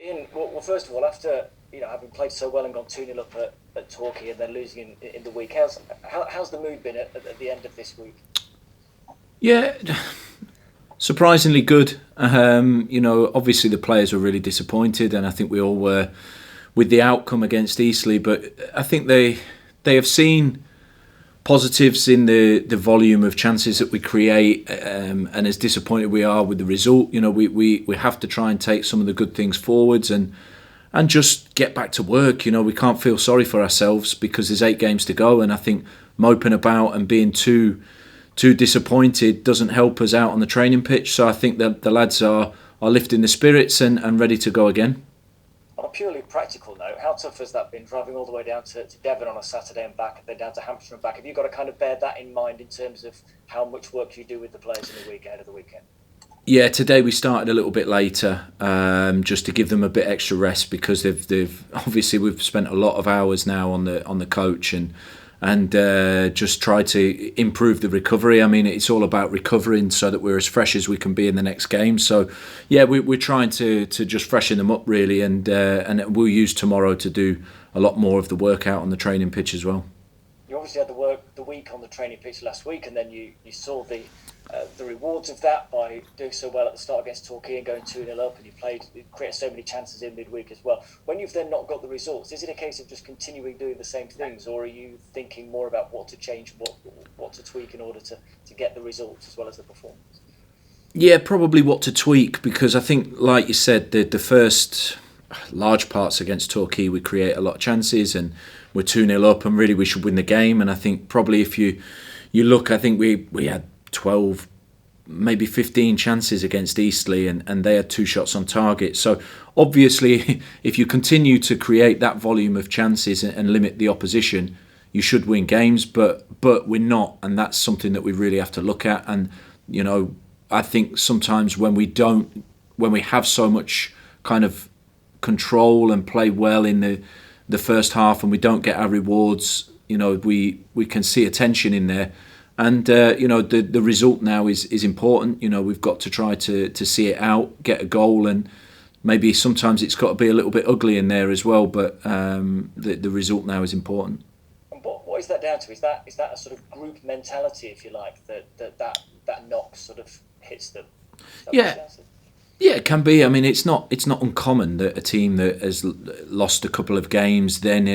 Ian, well, first of all, after having played so well and gone 2-0 up at Torquay and then losing in the week, how's the mood been at the end of this week? Yeah, surprisingly good. Obviously the players were really disappointed, and I think we all were with the outcome against Eastleigh. But I think they have seen positives in the volume of chances that we create, and as disappointed we are with the result, we have to try and take some of the good things forwards and just get back to work. We can't feel sorry for ourselves because there's 8 games to go, and I think moping about and being too disappointed doesn't help us out on the training pitch. So I think that the lads are lifting the spirits and ready to go again. On a purely practical note, how tough has that been, driving all the way down to Devon on a Saturday and back, and then down to Hampshire and back? Have you got to kind of bear that in mind in terms of how much work you do with the players in the week ahead of the weekend? Yeah, today we started a little bit later, just to give them a bit extra rest because they've obviously we've spent a lot of hours now on the coach and just try to improve the recovery. I mean, it's all about recovering so that we're as fresh as we can be in the next game. So, yeah, we're trying to just freshen them up really, and we'll use tomorrow to do a lot more of the workout on the training pitch as well. You obviously had the week on the training pitch last week, and then you saw the rewards of that by doing so well at the start against Torquay and going 2-0 up, and you created so many chances in midweek as well. When you've then not got the results, is it a case of just continuing doing the same things, or are you thinking more about what to change, what to tweak in order to get the results as well as the performance? Yeah, probably what to tweak, because I think, like you said, the first large parts against Torquay, we create a lot of chances and we're 2-0 up, and really we should win the game. And I think probably if you look, I think we had 12, maybe 15 chances against Eastleigh, and they had 2 shots on target. So obviously, if you continue to create that volume of chances and limit the opposition, you should win games. But we're not, and that's something that we really have to look at. And I think sometimes when we have so much kind of control and play well in the first half, and we don't get our rewards, we can see a tension in there. And the result now is important. We've got to try to see it out, get a goal, and maybe sometimes it's got to be a little bit ugly in there as well. But the result now is important. And what is that down to? Is that a sort of group mentality, if you like, that knock sort of hits them? Yeah. Yeah, it can be. I mean, it's not uncommon that a team that has lost a couple of games then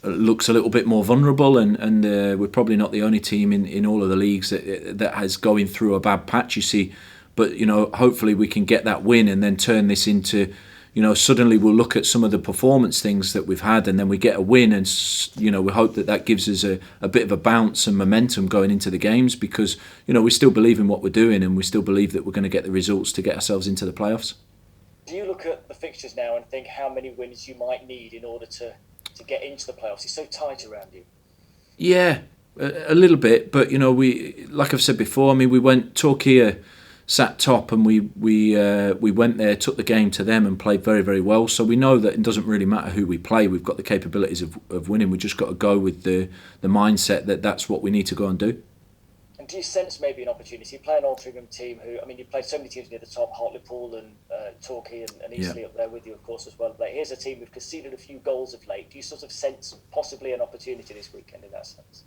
looks a little bit more vulnerable, and we're probably not the only team in all of the leagues that has going through a bad patch, you see. But hopefully we can get that win and then turn this into, suddenly we'll look at some of the performance things that we've had, and then we get a win, and we hope that gives us a bit of a bounce and momentum going into the games, because we still believe in what we're doing, and we still believe that we're going to get the results to get ourselves into the playoffs. Do you look at the fixtures now and think how many wins you might need in order to get into the playoffs? It's so tight around you. Yeah, a little bit, but we, like I've said before, I mean, we went Torquay sat top, and we went there, took the game to them, and played very, very well. So we know that it doesn't really matter who we play. We've got the capabilities of winning. We just got to go with the mindset that that's what we need to go and do. And do you sense maybe an opportunity? You play an Altrincham team who, I mean, you played so many teams near the top, Hartlepool and Torquay and Eastleigh up there with you, of course, as well. But here's a team who've conceded a few goals of late. Do you sort of sense possibly an opportunity this weekend in that sense?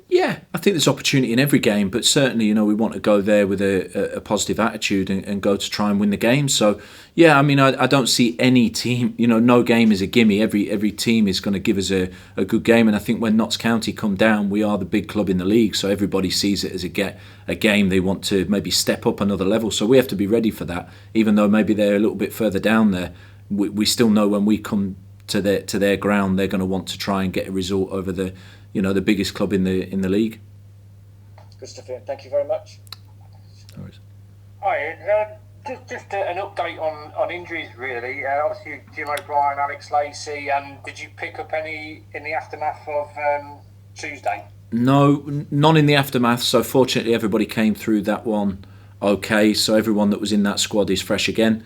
Yeah, I think there's opportunity in every game, but certainly, we want to go there with a positive attitude and go to try and win the game. So, yeah, I mean, I don't see any team, no game is a gimme. Every team is going to give us a good game, and I think when Notts County come down, we are the big club in the league, so everybody sees it as a game they want to maybe step up another level. So we have to be ready for that, even though maybe they're a little bit further down there. We still know when we come to their ground, they're going to want to try and get a result over the biggest club in the league. Good stuff, Ian. Thank you very much. No worries. Hi, just an update on injuries, really. Obviously, Jim O'Brien, Alex Lacey, and did you pick up any in the aftermath of Tuesday? No, none in the aftermath. So fortunately, everybody came through that one okay. So everyone that was in that squad is fresh again.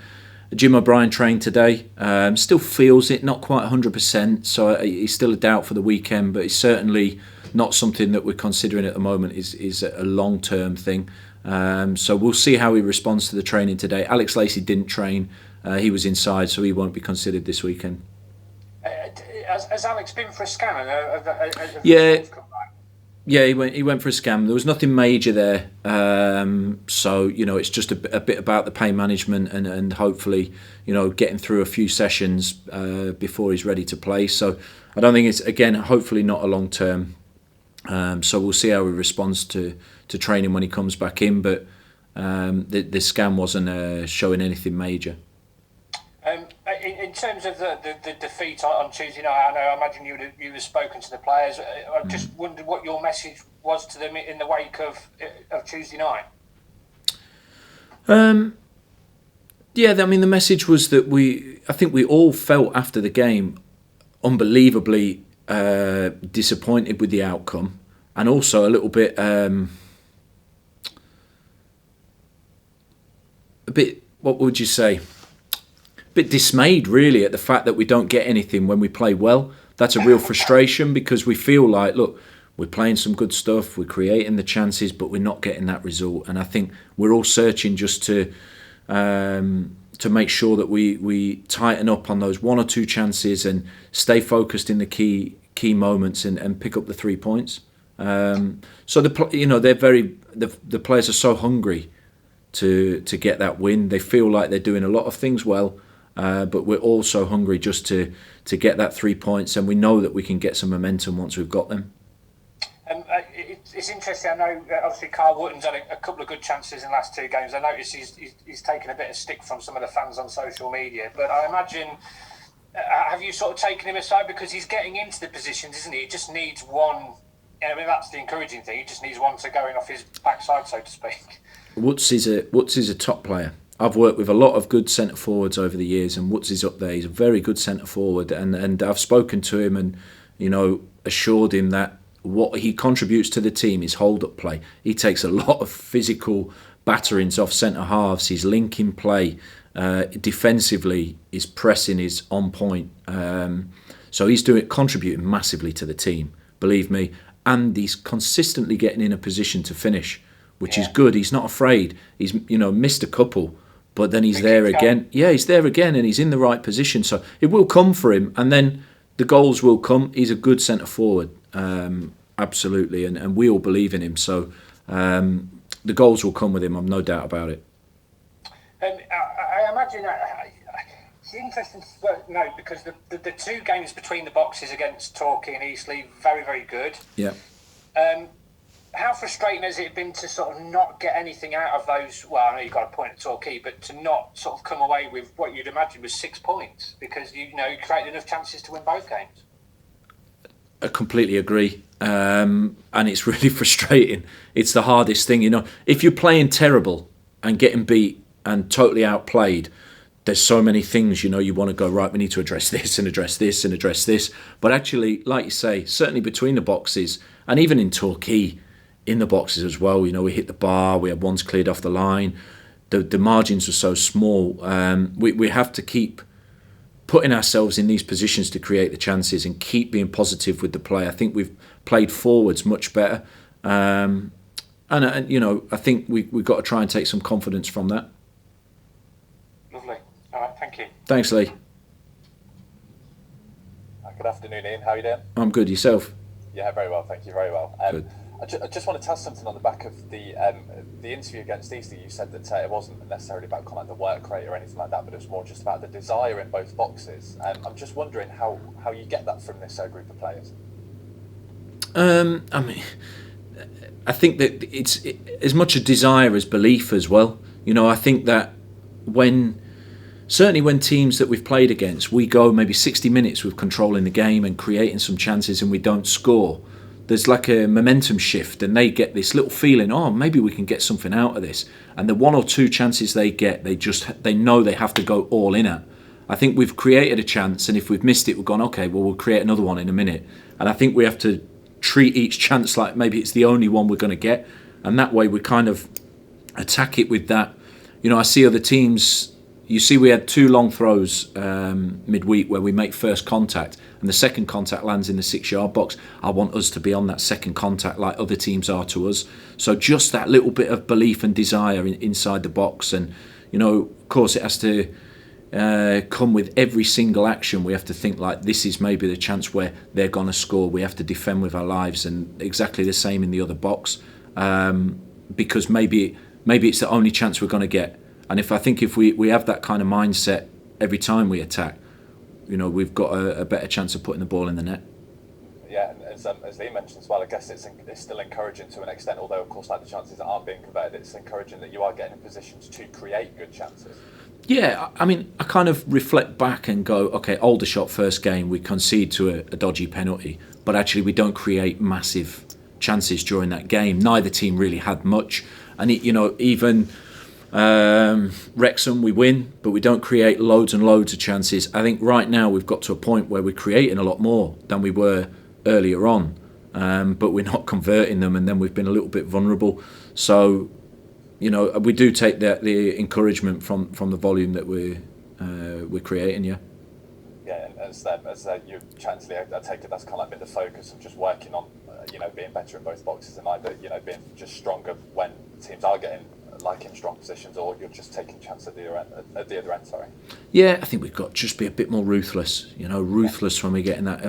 Jim O'Brien trained today. Still feels it, not quite 100%. So he's still a doubt for the weekend, but it's certainly not something that we're considering at the moment. Is a long-term thing. So we'll see how he responds to the training today. Alex Lacey didn't train. He was inside, so he won't be considered this weekend. Has Alex been for a scan? Yeah, he went for a scan. There was nothing major there, so it's just a bit about the pain management and hopefully getting through a few sessions before he's ready to play. So I don't think it's, again, hopefully not a long term. So we'll see how he responds to training when he comes back in. But the scan wasn't showing anything major. In terms of the defeat on Tuesday night, I imagine you would have spoken to the players. I just wondered what your message was to them in the wake of Tuesday night. The message was that I think we all felt after the game unbelievably disappointed with the outcome, and also a little bit what would you say? Bit dismayed really at the fact that we don't get anything when we play well. That's a real frustration because we feel like, look, we're playing some good stuff, we're creating the chances, but we're not getting that result. And I think we're all searching just to make sure that we tighten up on those one or two chances and stay focused in the key moments and pick up the 3 points. So the players are so hungry to get that win. They feel like they're doing a lot of things well. But we're also hungry just to get that 3 points, and we know that we can get some momentum once we've got them. It's interesting. I know obviously Carl Wotton's had a couple of good chances in the last two games. I notice he's taken a bit of stick from some of the fans on social media. But I imagine, have you sort of taken him aside because he's getting into the positions, isn't he? He just needs one. That's the encouraging thing. He just needs one to go in off his backside, so to speak. Woods is a top player. I've worked with a lot of good centre forwards over the years, and Woods is up there. He's a very good centre forward, and I've spoken to him and assured him that what he contributes to the team is hold-up play. He takes a lot of physical batterings off centre halves. His linking play, defensively, his pressing is on point. So he's contributing massively to the team, believe me, and he's consistently getting in a position to finish, which is good. He's not afraid. He's missed a couple. But then he's there again. Yeah, he's there again, and he's in the right position. So it will come for him, and then the goals will come. He's a good centre forward, absolutely, and we all believe in him. So the goals will come with him. I've no doubt about it. I imagine it's interesting to note because the two games between the boxes against Torquay and Eastleigh, very, very good. Yeah. How frustrating has it been to sort of not get anything out of those? Well, I know you got a point at Torquay, but to not sort of come away with what you'd imagine was 6 points because you created enough chances to win both games. I completely agree, and it's really frustrating. It's the hardest thing, If you're playing terrible and getting beat and totally outplayed, there's so many things, you want to go, right, we need to address this and address this and address this. But actually, like you say, certainly between the boxes and even in Torquay, in the boxes as well, we hit the bar, we had ones cleared off the line, the margins are so small. We have to keep putting ourselves in these positions to create the chances and keep being positive with the play. I think we've played forwards much better, and I think we've got to try and take some confidence from that. Lovely. All right, thank you. Thanks, Lee. Good afternoon, Ian. How are you doing? I'm good. Yourself? Yeah, very well, thank you. Very well. Good. I just want to tell something on the back of the interview against Eastleigh. You said that it wasn't necessarily about kind of the work rate or anything like that, but it was more just about the desire in both boxes. I'm just wondering how you get that from this group of players. I think that it's as much a desire as belief as well. I think that certainly when teams that we've played against, we go maybe 60 minutes with controlling the game and creating some chances and we don't score, there's like a momentum shift and they get this little feeling, maybe we can get something out of this. And the one or two chances they get, they know they have to go all in at. I think we've created a chance, and if we've missed it, we've gone, okay, well, we'll create another one in a minute. And I think we have to treat each chance like maybe it's the only one we're going to get. And that way we kind of attack it with that. I see other teams you see we had 2 long throws midweek where we make first contact and the second contact lands in the 6-yard box. I want us to be on that second contact like other teams are to us. So just that little bit of belief and desire inside the box. And, of course it has to come with every single action. We have to think like this is maybe the chance where they're going to score. We have to defend with our lives, and exactly the same in the other box, because maybe it's the only chance we're going to get. And if we have that kind of mindset every time we attack, we've got a better chance of putting the ball in the net. Yeah, and as Lee mentioned as well, I guess it's still encouraging to an extent, although of course like the chances aren't being converted, it's encouraging that you are getting in positions to create good chances. Yeah, I mean, I kind of reflect back and go, okay, Aldershot first game, we concede to a dodgy penalty, but actually we don't create massive chances during that game. Neither team really had much. And, even Wrexham, we win, but we don't create loads and loads of chances. I think right now we've got to a point where we're creating a lot more than we were earlier on, but we're not converting them, and then we've been a little bit vulnerable. So, we do take the encouragement from the volume that we're creating, yeah. Yeah, and as you're chatting to Lee, I take it that's kind of like been the focus of just working on, being better in both boxes, and either, being just stronger when teams are getting in strong positions, or you're just taking chance at the other end. Sorry. Yeah, I think we've got to just be a bit more ruthless. Ruthless when we get in that.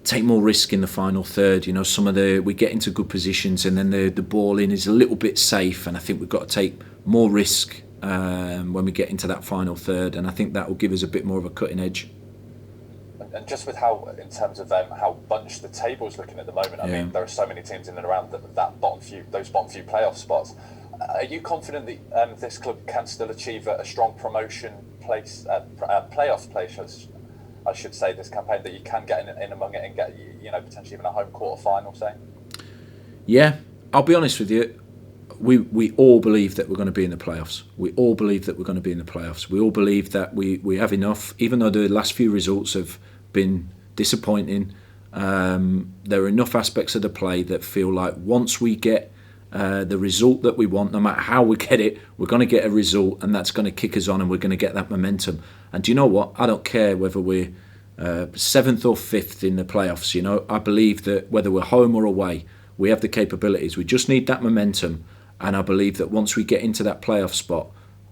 Take more risk in the final third. We get into good positions, and then the ball in is a little bit safe. And I think we've got to take more risk when we get into that final third. And I think that will give us a bit more of a cutting edge. And just with how, in terms of how bunched the table is looking at the moment, I mean, there are so many teams in and around those bottom few playoff spots. Are you confident that this club can still achieve a strong promotion place, playoff place, I should say, this campaign, that you can get in among it and get, potentially even a home quarter final, say? Yeah, I'll be honest with you. We all believe that we're going to be in the playoffs. We all believe that we're going to be in the playoffs. We all believe that we have enough, even though the last few results have been disappointing. There are enough aspects of the play that feel like once we get the result that we want, no matter how we get it, we're going to get a result, and that's going to kick us on, and we're going to get that momentum. And do you know what? I don't care whether we're 7th or 5th in the playoffs. I believe that whether we're home or away, we have the capabilities. We just need that momentum, and I believe that once we get into that playoff spot,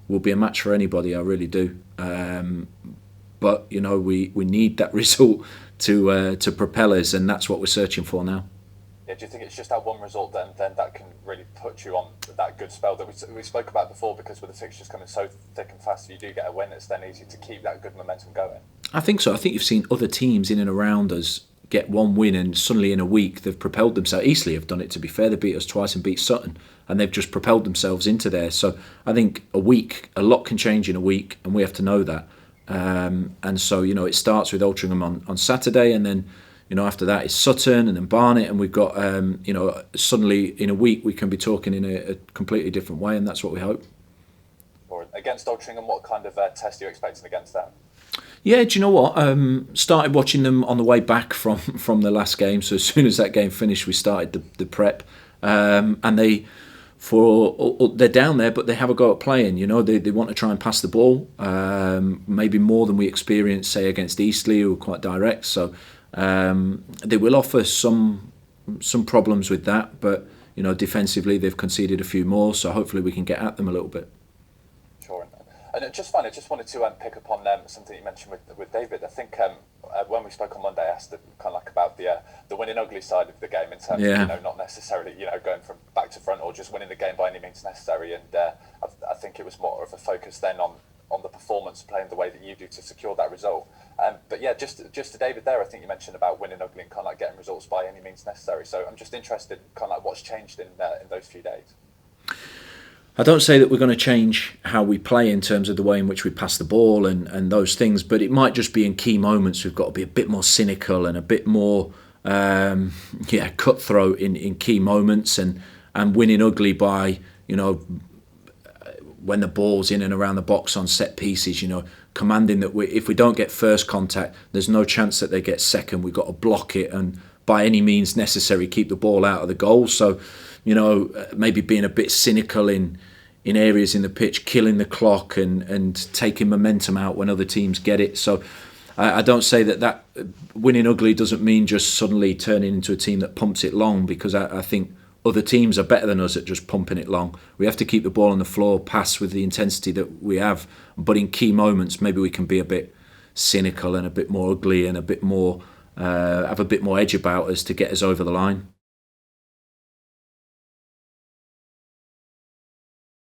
we'll be a match for anybody. I really do. But we need that result to propel us, and that's what we're searching for now. Yeah, do you think it's just that one result then that can really put you on that good spell that we spoke about before? Because with the fixtures coming so thick and fast, if you do get a win, it's then easy to keep that good momentum going. I think so. I think you've seen other teams in and around us get one win, and suddenly in a week they've propelled themselves. Eastleigh have done it, to be fair. They beat us twice and beat Sutton, and they've just propelled themselves into there. So I think a lot can change in a week, and we have to know that. And so, it starts with Altrincham on Saturday, and then after that it's Sutton and then Barnet, and we've got suddenly in a week we can be talking in a completely different way, and that's what we hope. Or against Altrincham, what kind of test are you expecting against that? Yeah, do you know what? Started watching them on the way back from the last game. So as soon as that game finished, we started the prep, and they're down there, but they have a go at playing. They want to try and pass the ball, maybe more than we experienced, say, against Eastleigh, who were quite direct. So they will offer some problems with that, but defensively they've conceded a few more. So hopefully we can get at them a little bit. Sure. And just finally, I just wanted to pick up on something you mentioned with David. I think when we spoke on Monday, I asked kind of like about the winning ugly side of the game in terms of not necessarily going from back to front or just winning the game by any means necessary. And I think it was more of a focus then on the performance, playing the way that you do to secure that result. But yeah, just to David there, I think you mentioned about winning ugly and kind of like getting results by any means necessary. So I'm just interested, kind of like what's changed in those few days. I don't say that we're going to change how we play in terms of the way in which we pass the ball and those things, but it might just be in key moments we've got to be a bit more cynical and a bit more cutthroat in key moments, and winning ugly by when the ball's in and around the box on set pieces, commanding that if we don't get first contact, there's no chance that they get second. We've got to block it and by any means necessary keep the ball out of the goal. So maybe being a bit cynical in in areas in the pitch, killing the clock and taking momentum out when other teams get it. So I don't say that winning ugly doesn't mean just suddenly turning into a team that pumps it long, because I think other teams are better than us at just pumping it long. We have to keep the ball on the floor, pass with the intensity that we have, but in key moments maybe we can be a bit cynical and a bit more ugly and a bit more have a bit more edge about us to get us over the line.